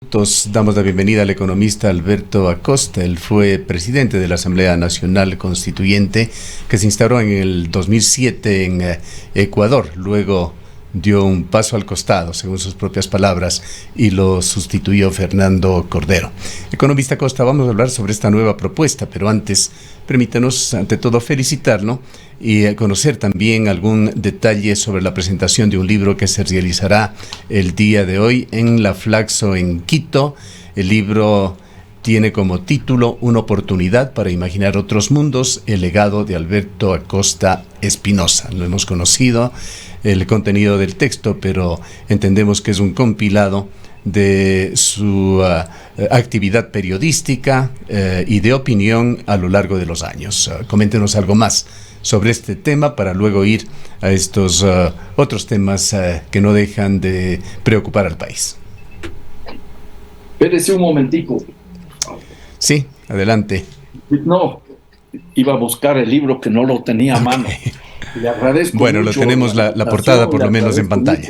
minutos damos la bienvenida al economista Alberto Acosta. Él fue presidente de la Asamblea Nacional Constituyente que se instauró en el 2007 en Ecuador. Luego dio un paso al costado, según sus propias palabras, y lo sustituyó Fernando Cordero. Economista Acosta, vamos a hablar sobre esta nueva propuesta, pero antes, permítanos, ante todo, felicitarlo y conocer también algún detalle sobre la presentación de un libro que se realizará el día de hoy en la Flaxo en Quito. El libro tiene como título Una oportunidad para imaginar otros mundos, el legado de Alberto Acosta Espinosa. Lo hemos conocido, el contenido del texto, pero entendemos que es un compilado de su actividad periodística y de opinión a lo largo de los años. Coméntenos algo más sobre este tema para luego ir a estos otros temas que no dejan de preocupar al país. Espérese un momentico. Sí, adelante. No, iba a buscar el libro que no lo tenía a mano. Le agradezco bueno, mucho lo tenemos la portada por lo menos en pantalla.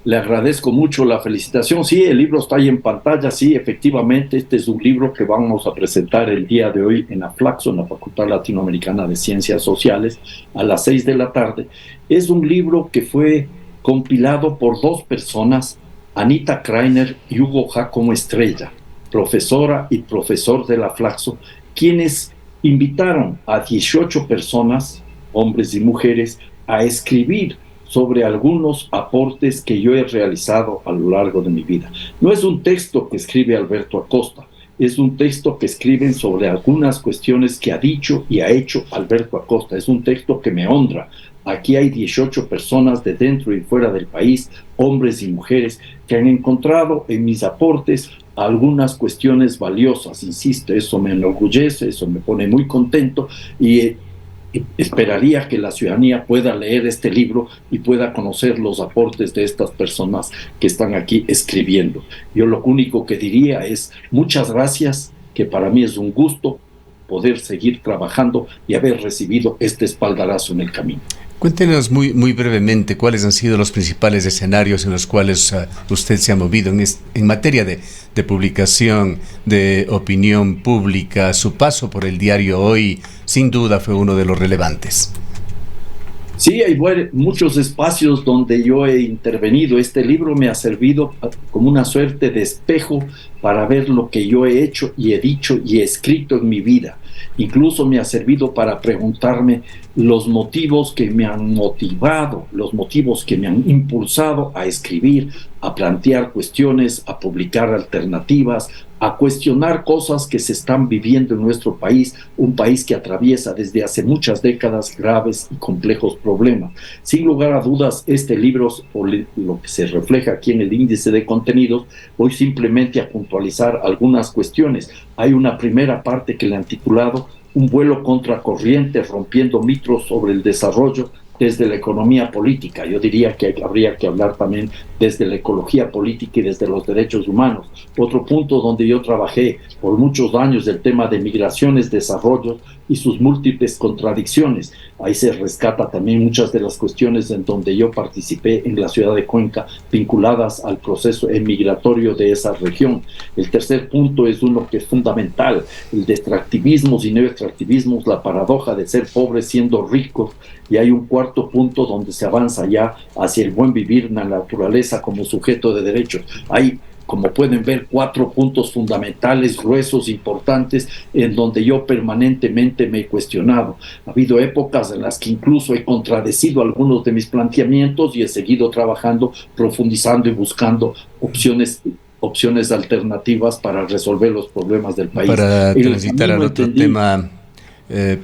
Le agradezco mucho la felicitación. Sí, el libro está ahí en pantalla. Sí, efectivamente, este es un libro que vamos a presentar el día de hoy en la Flaxo, en la Facultad Latinoamericana de Ciencias Sociales, a las 6 de la tarde. Es un libro que fue compilado por dos personas, Anita Kreiner y Hugo Giacomo Estrella, profesora y profesor de la Flaxo, quienes invitaron a 18 personas, hombres y mujeres, a escribir sobre algunos aportes que yo he realizado a lo largo de mi vida. No es un texto que escribe Alberto Acosta, es un texto que escriben sobre algunas cuestiones que ha dicho y ha hecho Alberto Acosta. Es un texto que me honra. Aquí hay 18 personas de dentro y fuera del país, hombres y mujeres, que han encontrado en mis aportes algunas cuestiones valiosas. Insisto, eso me enorgullece, eso me pone muy contento y esperaría que la ciudadanía pueda leer este libro y pueda conocer los aportes de estas personas que están aquí escribiendo. Yo lo único que diría es muchas gracias, que para mí es un gusto poder seguir trabajando y haber recibido este espaldarazo en el camino. Cuéntenos muy brevemente cuáles han sido los principales escenarios en los cuales usted se ha movido en materia de publicación, de opinión pública. Su paso por el diario Hoy, sin duda, fue uno de los relevantes. Sí, hay muchos espacios donde yo he intervenido. Este libro me ha servido como una suerte de espejo para ver lo que yo he hecho y he dicho y he escrito en mi vida. Incluso me ha servido para preguntarme los motivos que me han motivado, los motivos que me han impulsado a escribir, a plantear cuestiones, a publicar alternativas, a cuestionar cosas que se están viviendo en nuestro país, un país que atraviesa desde hace muchas décadas graves y complejos problemas. Sin lugar a dudas, este libro, por lo que se refleja aquí en el índice de contenidos, voy simplemente a puntualizar algunas cuestiones. Hay una primera parte que le han titulado Un vuelo contracorriente rompiendo mitos sobre el desarrollo desde la economía política. Yo diría que habría que hablar también desde la ecología política y desde los derechos humanos. Otro punto donde yo trabajé por muchos años, el tema de migraciones, desarrollo y sus múltiples contradicciones. Ahí se rescata también muchas de las cuestiones en donde yo participé en la ciudad de Cuenca, vinculadas al proceso migratorio de esa región. El tercer punto es uno que es fundamental, el de extractivismos y neoextractivismos, la paradoja de ser pobres siendo ricos. Y hay un cuarto punto donde se avanza ya hacia el buen vivir en la naturaleza como sujeto de derechos. Hay, como pueden ver, 4 puntos fundamentales, gruesos, importantes, en donde yo permanentemente me he cuestionado. Ha habido épocas en las que incluso he contradecido algunos de mis planteamientos y he seguido trabajando, profundizando y buscando opciones alternativas para resolver los problemas del país. Para transitar al otro tema,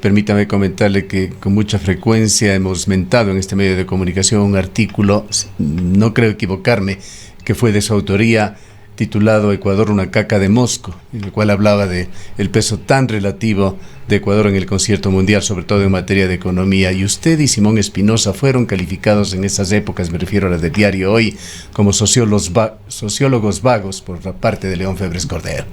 permítame comentarle que con mucha frecuencia hemos mentado en este medio de comunicación un artículo, no creo equivocarme, que fue de su autoría, titulado Ecuador, una caca de Mosco, en el cual hablaba de el peso tan relativo de Ecuador en el concierto mundial, sobre todo en materia de economía. Y usted y Simón Espinosa fueron calificados en esas épocas, me refiero a las del diario Hoy, como sociólogos vagos por parte de León Febres Cordero.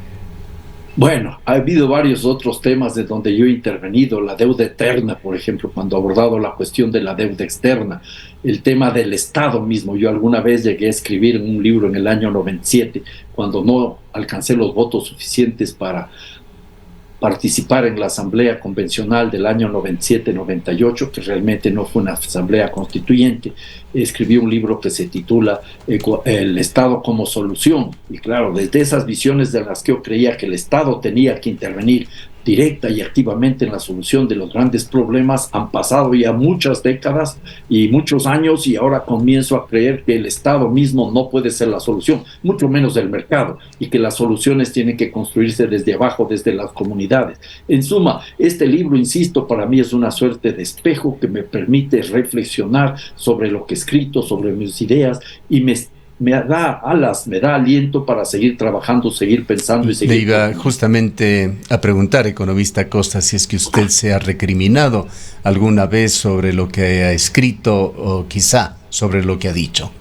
Bueno, ha habido varios otros temas de donde yo he intervenido, la deuda eterna, por ejemplo, cuando he abordado la cuestión de la deuda externa, el tema del Estado mismo. Yo alguna vez llegué a escribir en un libro en el año 97, cuando no alcancé los votos suficientes para participar en la Asamblea Convencional del año 97-98, que realmente no fue una asamblea constituyente. Escribí un libro que se titula El Estado como solución. Y claro, desde esas visiones de las que yo creía que el Estado tenía que intervenir directa y activamente en la solución de los grandes problemas, han pasado ya muchas décadas y muchos años, y ahora comienzo a creer que el Estado mismo no puede ser la solución, mucho menos el mercado, y que las soluciones tienen que construirse desde abajo, desde las comunidades. En suma, este libro, insisto, para mí es una suerte de espejo que me permite reflexionar sobre lo que he escrito, sobre mis ideas, y me da alas, me da aliento para seguir trabajando, seguir pensando y seguir... Le iba justamente a preguntar, economista Acosta, si es que usted se ha recriminado alguna vez sobre lo que ha escrito o quizá sobre lo que ha dicho.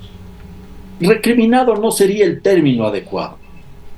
Recriminado no sería el término adecuado,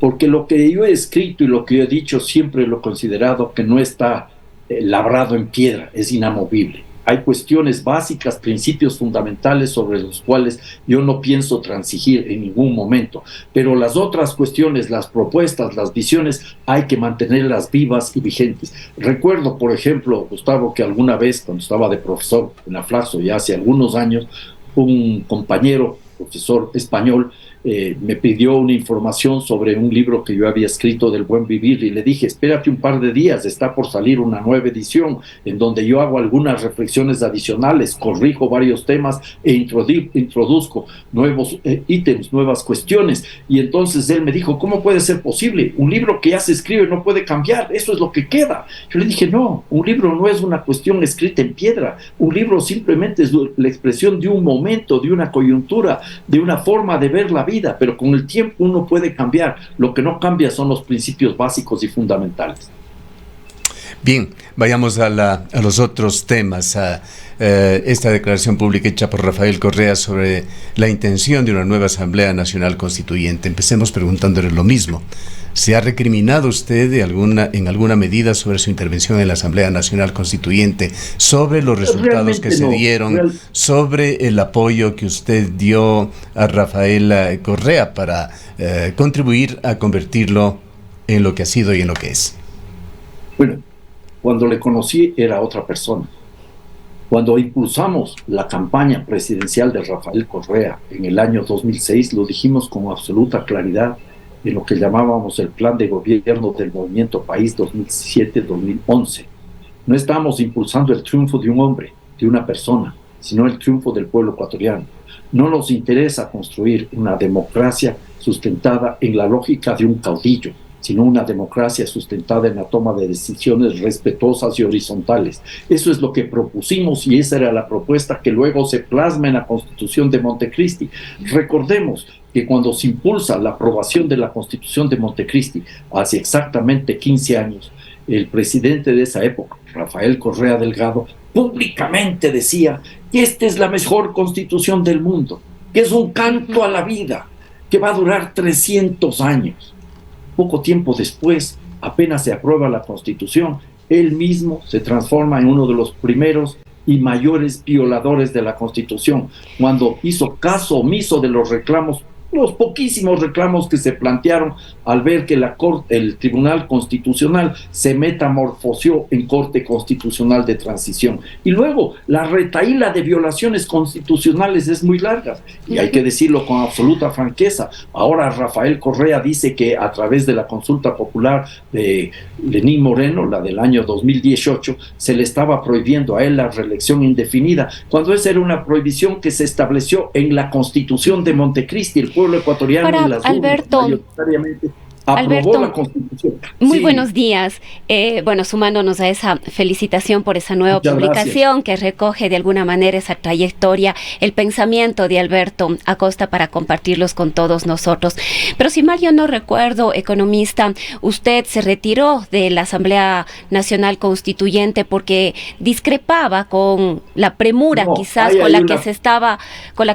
porque lo que yo he escrito y lo que yo he dicho siempre lo he considerado que no está labrado en piedra, es inamovible. Hay cuestiones básicas, principios fundamentales sobre los cuales yo no pienso transigir en ningún momento, pero las otras cuestiones, las propuestas, las visiones, hay que mantenerlas vivas y vigentes. Recuerdo, por ejemplo, Gustavo, que alguna vez, cuando estaba de profesor en la Flaxo, ya hace algunos años, un compañero, profesor español, me pidió una información sobre un libro que yo había escrito del buen vivir, y le dije, espérate un par de días, está por salir una nueva edición en donde yo hago algunas reflexiones adicionales, corrijo varios temas e introduzco nuevos ítems, nuevas cuestiones. Y entonces él me dijo, ¿cómo puede ser posible? Un libro que ya se escribe no puede cambiar, eso es lo que queda. Yo le dije, no, un libro no es una cuestión escrita en piedra, un libro simplemente es la expresión de un momento, de una coyuntura, de una forma de ver la vida, pero con el tiempo uno puede cambiar. Lo que no cambia son los principios básicos y fundamentales. Bien, vayamos a los otros temas. Esta declaración pública hecha por Rafael Correa sobre la intención de una nueva Asamblea Nacional Constituyente. Empecemos preguntándole lo mismo. ¿Se ha recriminado usted en alguna medida sobre su intervención en la Asamblea Nacional Constituyente, sobre los resultados que se dieron, sobre el apoyo que usted dio a Rafael Correa para contribuir a convertirlo en lo que ha sido y en lo que es? Bueno, cuando le conocí era otra persona. Cuando impulsamos la campaña presidencial de Rafael Correa en el año 2006, lo dijimos con absoluta claridad en lo que llamábamos el plan de gobierno del Movimiento País 2007-2011. No estábamos impulsando el triunfo de un hombre, de una persona, sino el triunfo del pueblo ecuatoriano. No nos interesa construir una democracia sustentada en la lógica de un caudillo, sino una democracia sustentada en la toma de decisiones respetuosas y horizontales. Eso es lo que propusimos, y esa era la propuesta que luego se plasma en la Constitución de Montecristi. Recordemos que cuando se impulsa la aprobación de la Constitución de Montecristi hace exactamente 15 años, el presidente de esa época, Rafael Correa Delgado, públicamente decía que esta es la mejor constitución del mundo, que es un canto a la vida, que va a durar 300 años. Poco tiempo después, apenas se aprueba la Constitución, él mismo se transforma en uno de los primeros y mayores violadores de la Constitución, cuando hizo caso omiso de los reclamos, los poquísimos reclamos que se plantearon al ver que el Tribunal Constitucional se metamorfoseó en Corte Constitucional de Transición. Y luego, la retahíla de violaciones constitucionales es muy larga, y hay que decirlo con absoluta franqueza. Ahora Rafael Correa dice que a través de la consulta popular de Lenín Moreno, la del año 2018, se le estaba prohibiendo a él la reelección indefinida, cuando esa era una prohibición que se estableció en la Constitución de Montecristi. El pueblo ecuatoriano Ahora, y las Alberto, mayoritariamente aprobó la Constitución. Muy buenos días. Sumándonos a esa felicitación por esa nueva publicación que recoge de alguna manera esa trayectoria, el pensamiento de Alberto Acosta para compartirlos con todos nosotros. Pero si mal yo no recuerdo, economista, usted se retiró de la Asamblea Nacional Constituyente porque discrepaba con la premura quizás con la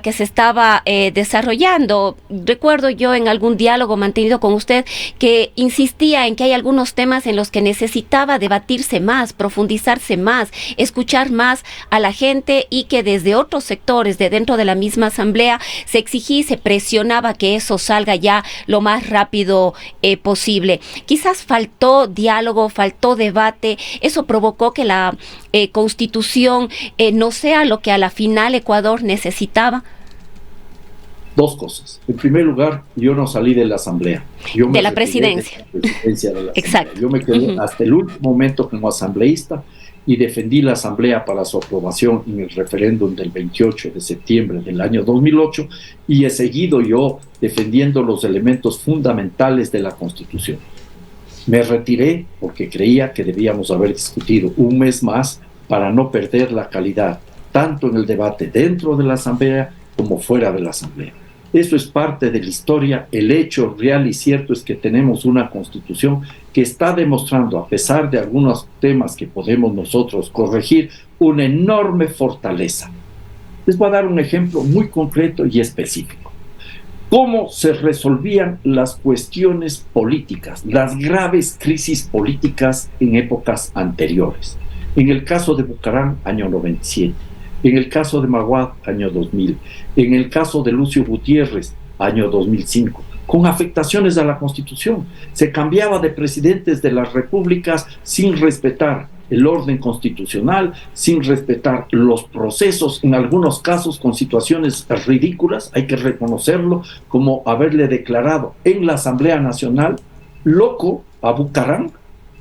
que se estaba desarrollando. Recuerdo yo en algún diálogo mantenido con usted que insistía en que hay algunos temas en los que necesitaba debatirse más, profundizarse más, escuchar más a la gente, y que desde otros sectores de dentro de la misma asamblea se exigía y se presionaba que eso salga ya lo más rápido posible. Quizás faltó diálogo, faltó debate, eso provocó que la Constitución no sea lo que a la final Ecuador necesitaba. Dos cosas. En primer lugar, yo no salí de la asamblea. De la presidencia. Exacto. Yo me quedé hasta el último momento como asambleísta y defendí la asamblea para su aprobación en el referéndum del 28 de septiembre del año 2008, y he seguido yo defendiendo los elementos fundamentales de la Constitución. Me retiré porque creía que debíamos haber discutido un mes más para no perder la calidad, tanto en el debate dentro de la asamblea como fuera de la asamblea. Eso es parte de la historia. El hecho real y cierto es que tenemos una Constitución que está demostrando, a pesar de algunos temas que podemos nosotros corregir, una enorme fortaleza. Les voy a dar un ejemplo muy concreto y específico. ¿Cómo se resolvían las cuestiones políticas, las graves crisis políticas en épocas anteriores? En el caso de Bucaram, año 97. En el caso de Maguad, año 2000, en el caso de Lucio Gutiérrez, año 2005, con afectaciones a la Constitución. Se cambiaba de presidentes de las repúblicas sin respetar el orden constitucional, sin respetar los procesos, en algunos casos con situaciones ridículas, hay que reconocerlo, como haberle declarado en la Asamblea Nacional loco a Bucaram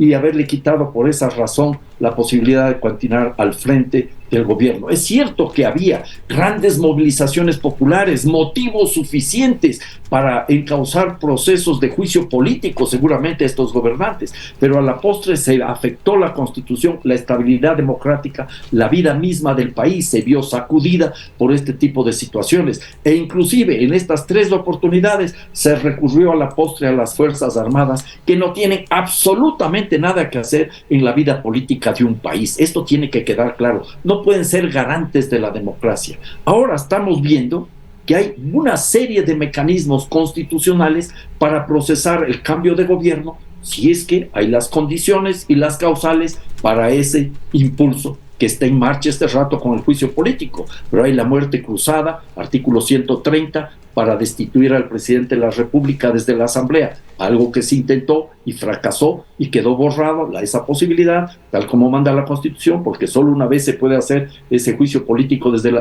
y haberle quitado por esa razón la posibilidad de continuar al frente del gobierno. Es cierto que había grandes movilizaciones populares, motivos suficientes para encauzar procesos de juicio político seguramente a estos gobernantes, pero a la postre se afectó la Constitución, la estabilidad democrática, la vida misma del país se vio sacudida por este tipo de situaciones, e inclusive en estas tres oportunidades se recurrió a la postre a las Fuerzas Armadas, que no tienen absolutamente nada que hacer en la vida política de un país. Esto tiene que quedar claro. No pueden ser garantes de la democracia. Ahora estamos viendo que hay una serie de mecanismos constitucionales para procesar el cambio de gobierno, si es que hay las condiciones y las causales para ese impulso que está en marcha este rato con el juicio político. Pero hay la muerte cruzada, artículo 130, para destituir al presidente de la República desde la Asamblea, algo que se intentó y fracasó y quedó borrado esa posibilidad, tal como manda la Constitución, porque solo una vez se puede hacer ese juicio político desde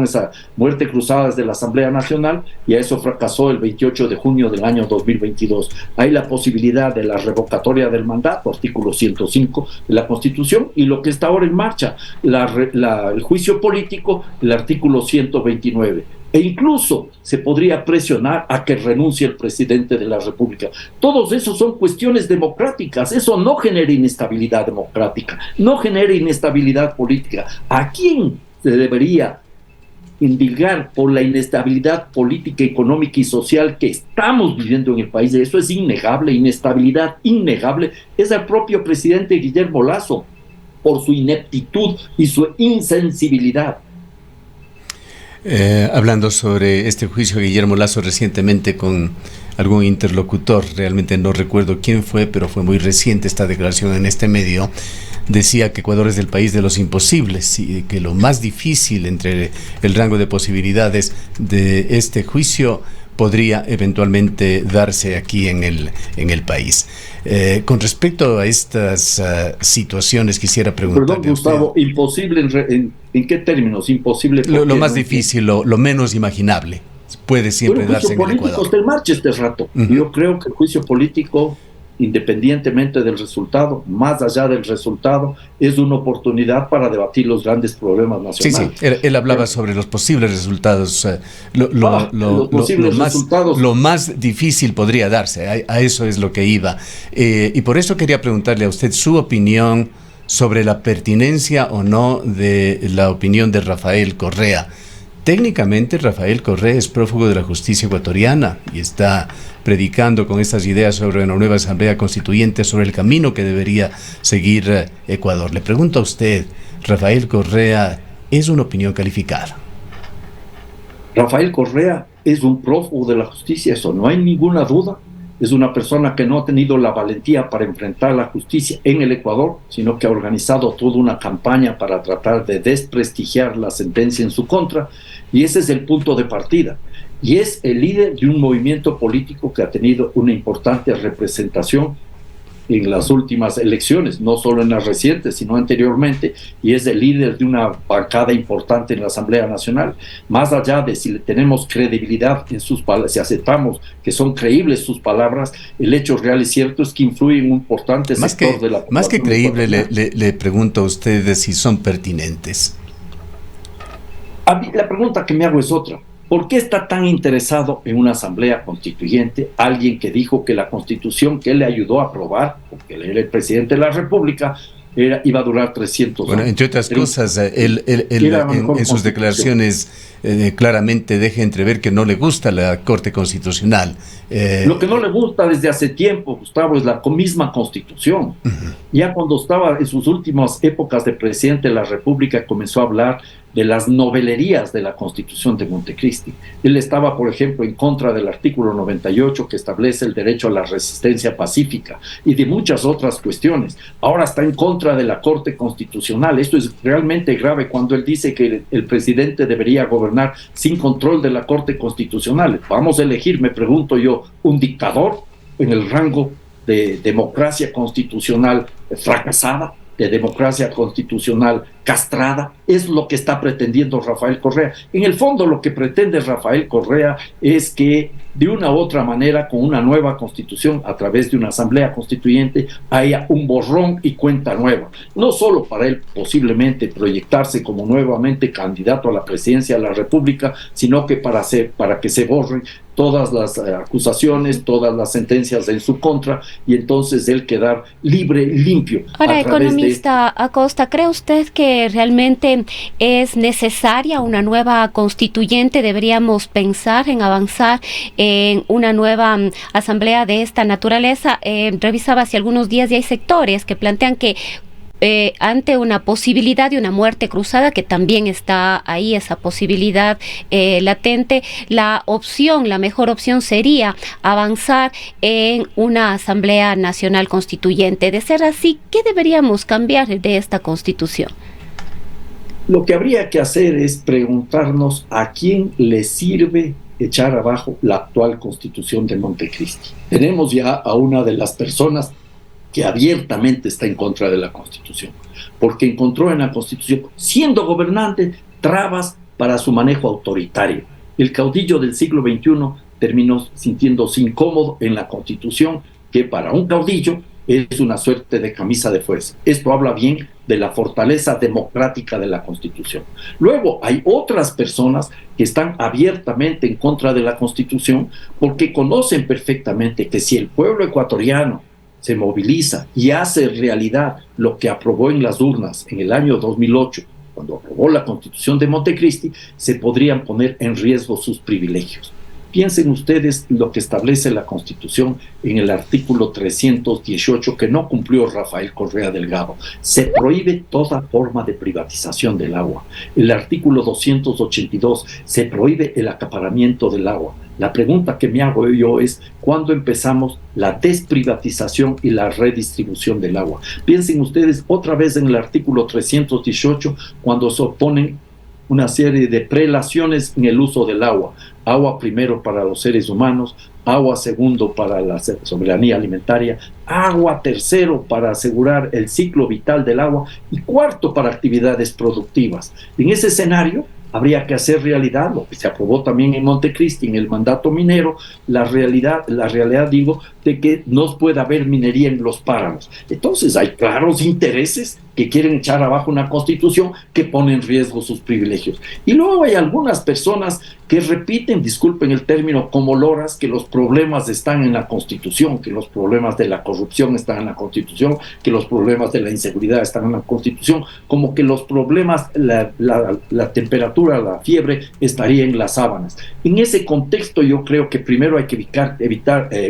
esa muerte cruzada desde la Asamblea Nacional, y a eso fracasó el 28 de junio del año 2022. Hay la posibilidad de la revocatoria del mandato, artículo 105 de la Constitución, y lo que está ahora en marcha, el juicio político, el artículo 129. E incluso se podría presionar a que renuncie el presidente de la República. Todos esos son cuestiones democráticas. Eso no genera inestabilidad democrática, no genera inestabilidad política. ¿A quién se debería indulgar por la inestabilidad política, económica y social que estamos viviendo en el país? Eso es innegable, inestabilidad innegable. Es el propio presidente Guillermo Lasso, por su ineptitud y su insensibilidad. Hablando sobre este juicio, Guillermo Lasso, recientemente con algún interlocutor, realmente no recuerdo quién fue, pero fue muy reciente esta declaración en este medio, decía que Ecuador es el país de los imposibles y que lo más difícil entre el rango de posibilidades de este juicio podría eventualmente darse aquí en el país. Con respecto a estas situaciones, quisiera preguntarle. Perdón, Gustavo, imposible ¿en qué términos? Imposible. Lo más difícil, lo menos imaginable, puede siempre darse en el Ecuador. El juicio político está en marcha este rato. Yo creo que el juicio político, independientemente del resultado, más allá del resultado, es una oportunidad para debatir los grandes problemas nacionales. Sí, él hablaba sobre los posibles resultados. Lo más difícil podría darse, a eso es lo que iba. Y por eso quería preguntarle a usted su opinión sobre la pertinencia o no de la opinión de Rafael Correa. Técnicamente, Rafael Correa es prófugo de la justicia ecuatoriana y está predicando con estas ideas sobre una nueva asamblea constituyente, sobre el camino que debería seguir Ecuador. Le pregunto a usted, ¿Rafael Correa es una opinión calificada? Rafael Correa es un prófugo de la justicia, eso no hay ninguna duda. Es una persona que no ha tenido la valentía para enfrentar la justicia en el Ecuador, sino que ha organizado toda una campaña para tratar de desprestigiar la sentencia en su contra, y ese es el punto de partida. Y es el líder de un movimiento político que ha tenido una importante representación en las últimas elecciones, no solo en las recientes, sino anteriormente, y es el líder de una bancada importante en la Asamblea Nacional. Más allá de si tenemos credibilidad en sus palabras, si aceptamos que son creíbles sus palabras, el hecho real y cierto es que influye en un importante sector de la población. Más que creíble, le pregunto a ustedes si son pertinentes. A mí, la pregunta que me hago es otra. ¿Por qué está tan interesado en una asamblea constituyente alguien que dijo que la constitución que él le ayudó a aprobar, porque él era el presidente de la República, iba a durar 300 años? Bueno, entre otras cosas, él en sus declaraciones claramente deja entrever que no le gusta la Corte Constitucional. Lo que no le gusta desde hace tiempo, Gustavo, es la misma Constitución. Ya cuando estaba en sus últimas épocas de presidente de la República, comenzó a hablar de las novelerías de la Constitución de Montecristi. Él estaba, por ejemplo, en contra del artículo 98 que establece el derecho a la resistencia pacífica y de muchas otras cuestiones. Ahora está en contra de la Corte Constitucional. Esto es realmente grave cuando él dice que el presidente debería gobernar sin control de la Corte Constitucional. Vamos a elegir, me pregunto yo, un dictador en el rango de democracia constitucional fracasada, de democracia constitucional castrada. Es lo que está pretendiendo Rafael Correa. En el fondo, lo que pretende Rafael Correa es que de una u otra manera, con una nueva constitución, a través de una asamblea constituyente, haya un borrón y cuenta nueva. No solo para él posiblemente proyectarse como nuevamente candidato a la presidencia de la República, sino que para que se borren todas las acusaciones, todas las sentencias en su contra, y entonces él quedar libre, limpio. Ahora, economista Acosta, ¿cree usted que realmente es necesaria una nueva constituyente? ¿Deberíamos pensar en avanzar en una nueva asamblea de esta naturaleza? Revisaba hace algunos días y hay sectores que plantean que ante una posibilidad de una muerte cruzada, que también está ahí esa posibilidad latente, la mejor opción sería avanzar en una Asamblea Nacional Constituyente. De ser así, ¿qué deberíamos cambiar de esta Constitución? Lo que habría que hacer es preguntarnos a quién le sirve echar abajo la actual Constitución de Montecristi. Tenemos ya a una de las personas que abiertamente está en contra de la Constitución, porque encontró en la Constitución, siendo gobernante, trabas para su manejo autoritario. El caudillo del siglo XXI terminó sintiéndose incómodo en la Constitución, que para un caudillo es una suerte de camisa de fuerza. Esto habla bien de la fortaleza democrática de la Constitución. Luego hay otras personas que están abiertamente en contra de la Constitución porque conocen perfectamente que si el pueblo ecuatoriano se moviliza y hace realidad lo que aprobó en las urnas en el año 2008, cuando aprobó la Constitución de Montecristi, se podrían poner en riesgo sus privilegios. Piensen ustedes lo que establece la Constitución en el artículo 318 que no cumplió Rafael Correa Delgado. Se prohíbe toda forma de privatización del agua. El artículo 282 se prohíbe el acaparamiento del agua. La pregunta que me hago yo es, ¿cuándo empezamos la desprivatización y la redistribución del agua? Piensen ustedes otra vez en el artículo 318, cuando se oponen una serie de prelaciones en el uso del agua. Agua primero para los seres humanos, agua segundo para la soberanía alimentaria, agua tercero para asegurar el ciclo vital del agua y cuarto para actividades productivas. En ese escenario habría que hacer realidad lo que se aprobó también en Montecristi, en el mandato minero, la realidad digo, de que no puede haber minería en los páramos. Entonces hay claros intereses que quieren echar abajo una constitución que pone en riesgo sus privilegios. Y luego hay algunas personas que repiten, disculpen el término, como loras, que los problemas están en la Constitución, que los problemas de la corrupción están en la Constitución, que los problemas de la inseguridad están en la Constitución, como que los problemas, la temperatura, la fiebre, estaría en las sábanas. En ese contexto yo creo que primero hay que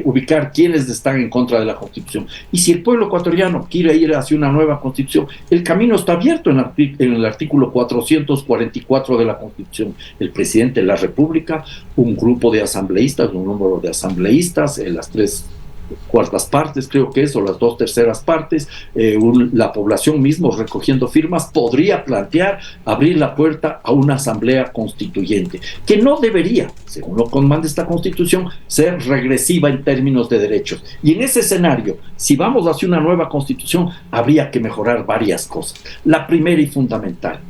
ubicar quiénes están en contra de la Constitución. Y si el pueblo ecuatoriano quiere ir hacia una nueva Constitución, el camino está abierto en el artículo 444 de la Constitución. El presidente de la República, un grupo de asambleístas, un número de asambleístas, las tres cuartas partes, creo que es, o las 2/3 partes, la población mismo recogiendo firmas, podría plantear abrir la puerta a una asamblea constituyente, que no debería, según lo que manda esta constitución, ser regresiva en términos de derechos. Y en ese escenario, si vamos hacia una nueva constitución, habría que mejorar varias cosas. La primera y fundamental,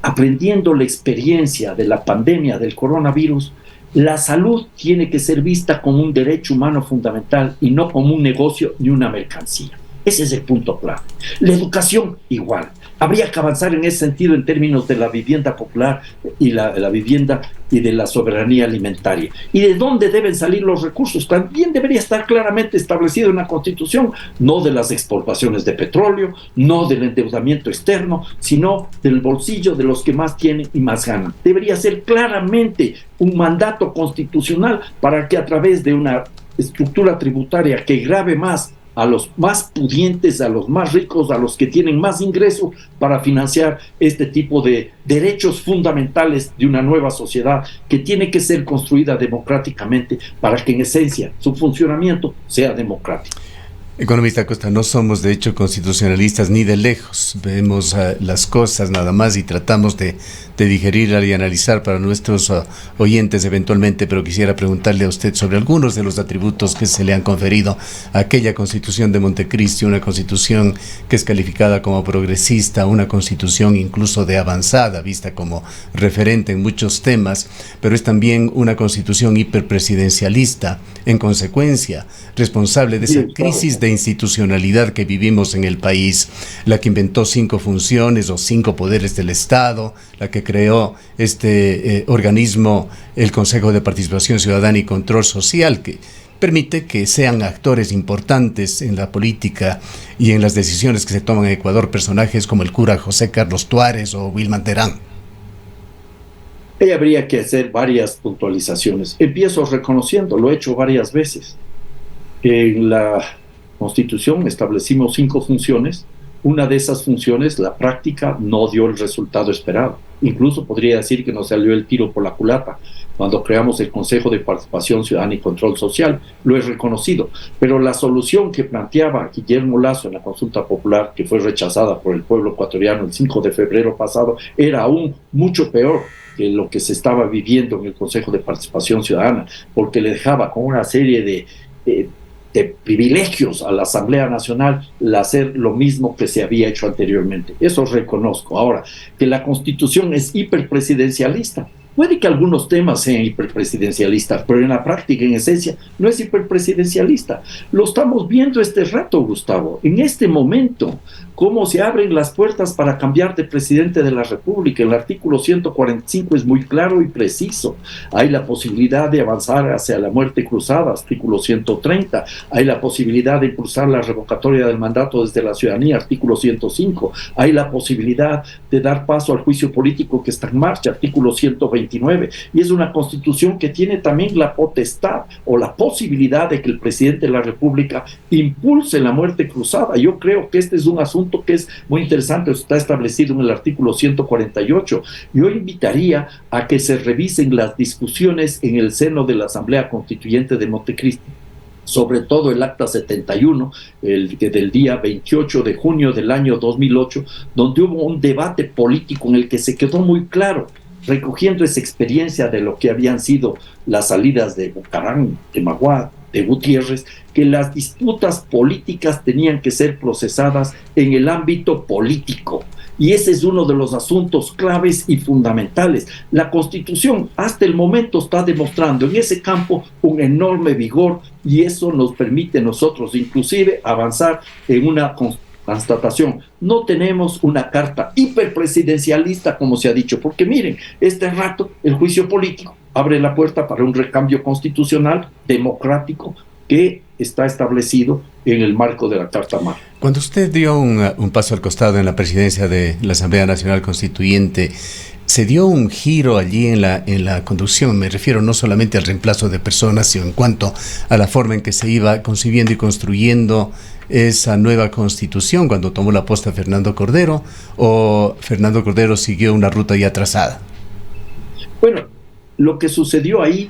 aprendiendo la experiencia de la pandemia del coronavirus, la salud tiene que ser vista como un derecho humano fundamental y no como un negocio ni una mercancía. Ese es el punto clave. La educación, igual. Habría que avanzar en ese sentido en términos de la vivienda popular y la vivienda y de la soberanía alimentaria. ¿Y de dónde deben salir los recursos? También debería estar claramente establecido en la Constitución, no de las exportaciones de petróleo, no del endeudamiento externo, sino del bolsillo de los que más tienen y más ganan. Debería ser claramente un mandato constitucional para que a través de una estructura tributaria que grave más a los más pudientes, a los más ricos, a los que tienen más ingresos, para financiar este tipo de derechos fundamentales de una nueva sociedad que tiene que ser construida democráticamente para que en esencia su funcionamiento sea democrático. Economista Acosta, no somos de hecho constitucionalistas ni de lejos, vemos las cosas nada más y tratamos de digerirla y analizar para nuestros oyentes eventualmente, pero quisiera preguntarle a usted sobre algunos de los atributos que se le han conferido a aquella Constitución de Montecristi, una Constitución que es calificada como progresista, una Constitución incluso de avanzada, vista como referente en muchos temas, pero es también una Constitución hiperpresidencialista, en consecuencia, responsable de esa crisis de institucionalidad que vivimos en el país, la que inventó 5 funciones o 5 poderes del Estado, la que creó este organismo, el Consejo de Participación Ciudadana y Control Social, que permite que sean actores importantes en la política y en las decisiones que se toman en Ecuador personajes como el cura José Carlos Tuárez o Wilman Terán. Ahí habría que hacer varias puntualizaciones. Empiezo reconociendo, lo he hecho varias veces. En la Constitución establecimos 5 funciones. Una de esas funciones, la práctica, no dio el resultado esperado. Incluso podría decir que nos salió el tiro por la culata cuando creamos el Consejo de Participación Ciudadana y Control Social. Lo he reconocido. Pero la solución que planteaba Guillermo Lasso en la consulta popular, que fue rechazada por el pueblo ecuatoriano el 5 de febrero pasado, era aún mucho peor que lo que se estaba viviendo en el Consejo de Participación Ciudadana, porque le dejaba con una serie de privilegios a la Asamblea Nacional el hacer lo mismo que se había hecho anteriormente. Eso reconozco. Ahora, que la Constitución es hiperpresidencialista. Puede que algunos temas sean hiperpresidencialistas, pero en la práctica, en esencia, no es hiperpresidencialista. Lo estamos viendo este rato, Gustavo. En este momento, cómo se abren las puertas para cambiar de presidente de la República. El artículo 145 es muy claro y preciso. Hay la posibilidad de avanzar hacia la muerte cruzada, artículo 130. Hay la posibilidad de impulsar la revocatoria del mandato desde la ciudadanía, artículo 105. Hay la posibilidad de dar paso al juicio político que está en marcha, artículo 129. Y es una constitución que tiene también la potestad o la posibilidad de que el presidente de la República impulse la muerte cruzada. Yo creo que este es un asunto que es muy interesante, está establecido en el artículo 148. Yo invitaría a que se revisen las discusiones en el seno de la Asamblea Constituyente de Montecristi, sobre todo el acta 71, del día 28 de junio del año 2008, donde hubo un debate político en el que se quedó muy claro, recogiendo esa experiencia de lo que habían sido las salidas de Bucarán, de Maguad, de Gutiérrez, que las disputas políticas tenían que ser procesadas en el ámbito político. Y ese es uno de los asuntos claves y fundamentales. La Constitución hasta el momento está demostrando en ese campo un enorme vigor, y eso nos permite nosotros inclusive avanzar en una constatación. No tenemos una carta hiperpresidencialista como se ha dicho, porque miren, este rato el juicio político abre la puerta para un recambio constitucional democrático que está establecido en el marco de la Carta Magna. Cuando usted dio un paso al costado en la presidencia de la Asamblea Nacional Constituyente, ¿se dio un giro allí en la conducción? Me refiero no solamente al reemplazo de personas, sino en cuanto a la forma en que se iba concibiendo y construyendo esa nueva constitución cuando tomó la posta Fernando Cordero, o Fernando Cordero siguió una ruta ya trazada. Bueno, lo que sucedió ahí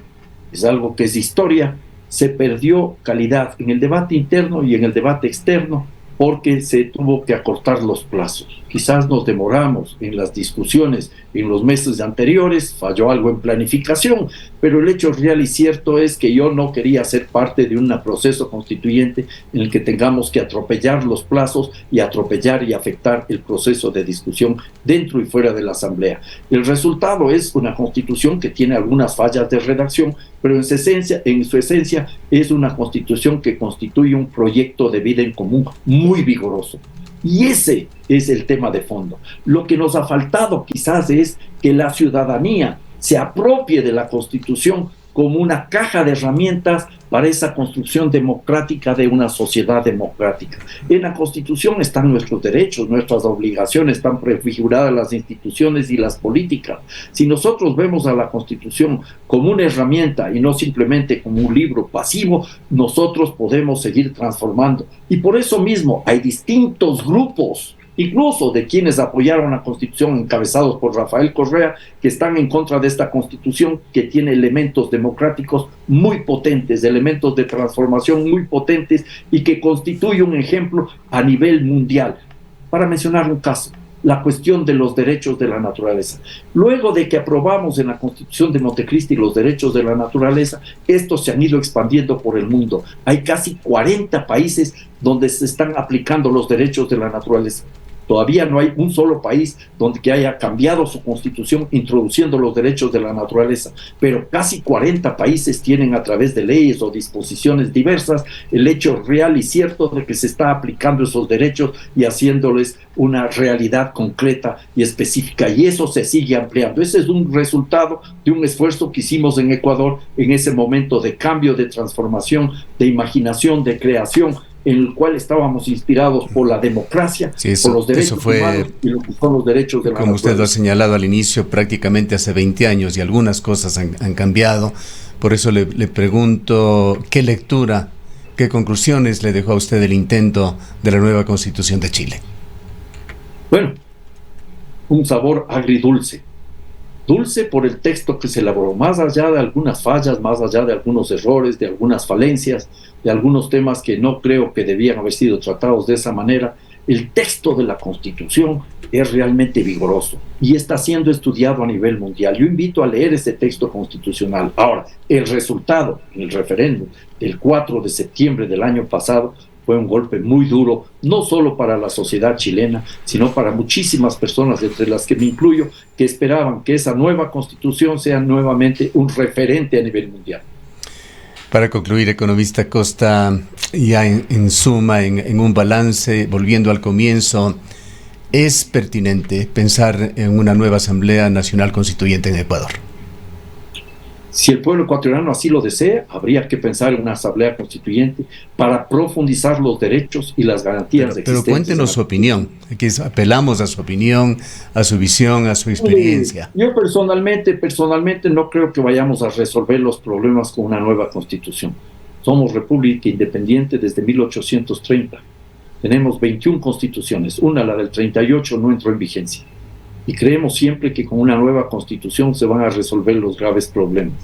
es algo que es historia. se perdió calidad en el debate interno y en el debate externo porque se tuvo que acortar los plazos. Quizás nos demoramos en las discusiones en los meses anteriores, falló algo en planificación, pero el hecho real y cierto es que yo no quería ser parte de un proceso constituyente en el que tengamos que atropellar los plazos y atropellar y afectar el proceso de discusión dentro y fuera de la Asamblea. El resultado es una constitución que tiene algunas fallas de redacción, pero en su esencia es una constitución que constituye un proyecto de vida en común muy vigoroso. Y ese es el tema de fondo. Lo que nos ha faltado quizás es que la ciudadanía se apropie de la Constitución como una caja de herramientas para esa construcción democrática de una sociedad democrática. En la Constitución están nuestros derechos, nuestras obligaciones, están prefiguradas las instituciones y las políticas. Si nosotros vemos a la Constitución como una herramienta y no simplemente como un libro pasivo, nosotros podemos seguir transformando. Y por eso mismo hay distintos grupos, incluso de quienes apoyaron la Constitución, encabezados por Rafael Correa, que están en contra de esta Constitución que tiene elementos democráticos muy potentes, elementos de transformación muy potentes y que constituye un ejemplo a nivel mundial. Para mencionar un caso, la cuestión de los derechos de la naturaleza. Luego de que aprobamos en la Constitución de Montecristi los derechos de la naturaleza, estos se han ido expandiendo por el mundo. Hay casi 40 países donde se están aplicando los derechos de la naturaleza. Todavía no hay un solo país donde haya cambiado su constitución introduciendo los derechos de la naturaleza, pero casi 40 países tienen a través de leyes o disposiciones diversas el hecho real y cierto de que se está aplicando esos derechos y haciéndoles una realidad concreta y específica, y eso se sigue ampliando. Ese es un resultado de un esfuerzo que hicimos en Ecuador en ese momento de cambio, de transformación, de imaginación, de creación, en el cual estábamos inspirados por la democracia, sí, por los derechos humanos y lo que son los derechos de la naturaleza. Como usted lo ha señalado al inicio, prácticamente hace 20 años y algunas cosas han cambiado. Por eso le pregunto, ¿qué lectura, qué conclusiones le dejó a usted el intento de la nueva Constitución de Chile? Bueno, un sabor agridulce. Dulce por el texto que se elaboró, más allá de algunas fallas, más allá de algunos errores, de algunas falencias, de algunos temas que no creo que debían haber sido tratados de esa manera. El texto de la Constitución es realmente vigoroso y está siendo estudiado a nivel mundial. Yo invito a leer ese texto constitucional. Ahora, el resultado en el referéndum del 4 de septiembre del año pasado fue un golpe muy duro, no solo para la sociedad chilena, sino para muchísimas personas, entre las que me incluyo, que esperaban que esa nueva Constitución sea nuevamente un referente a nivel mundial. Para concluir, economista Acosta, ya en suma, en un balance, volviendo al comienzo, ¿es pertinente pensar en una nueva Asamblea Nacional Constituyente en Ecuador? Si el pueblo ecuatoriano así lo desea, habría que pensar en una asamblea constituyente para profundizar los derechos y las garantías de existencia. Pero cuéntenos su opinión. Aquí apelamos a su opinión, a su visión, a su experiencia. Yo personalmente no creo que vayamos a resolver los problemas con una nueva constitución. Somos república independiente desde 1830. Tenemos 21 constituciones. Una, la del 38, no entró en vigencia. Y creemos siempre que con una nueva constitución se van a resolver los graves problemas.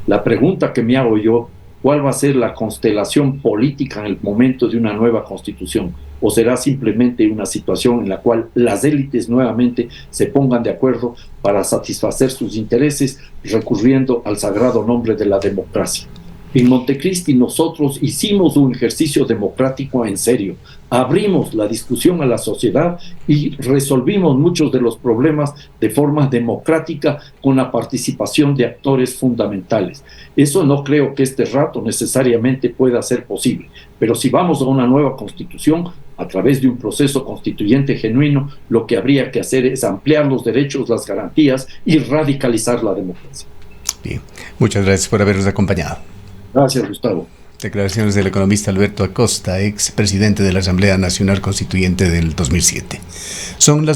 La pregunta que me hago yo, ¿cuál va a ser la constelación política en el momento de una nueva constitución? ¿O será simplemente una situación en la cual las élites nuevamente se pongan de acuerdo para satisfacer sus intereses recurriendo al sagrado nombre de la democracia? En Montecristi nosotros hicimos un ejercicio democrático en serio. Abrimos la discusión a la sociedad y resolvimos muchos de los problemas de forma democrática con la participación de actores fundamentales. Eso no creo que este rato necesariamente pueda ser posible, pero si vamos a una nueva constitución, a través de un proceso constituyente genuino, lo que habría que hacer es ampliar los derechos, las garantías y radicalizar la democracia. Bien, muchas gracias por habernos acompañado. Gracias, Gustavo. Declaraciones del economista Alberto Acosta, ex presidente de la Asamblea Nacional Constituyente del 2007. Son las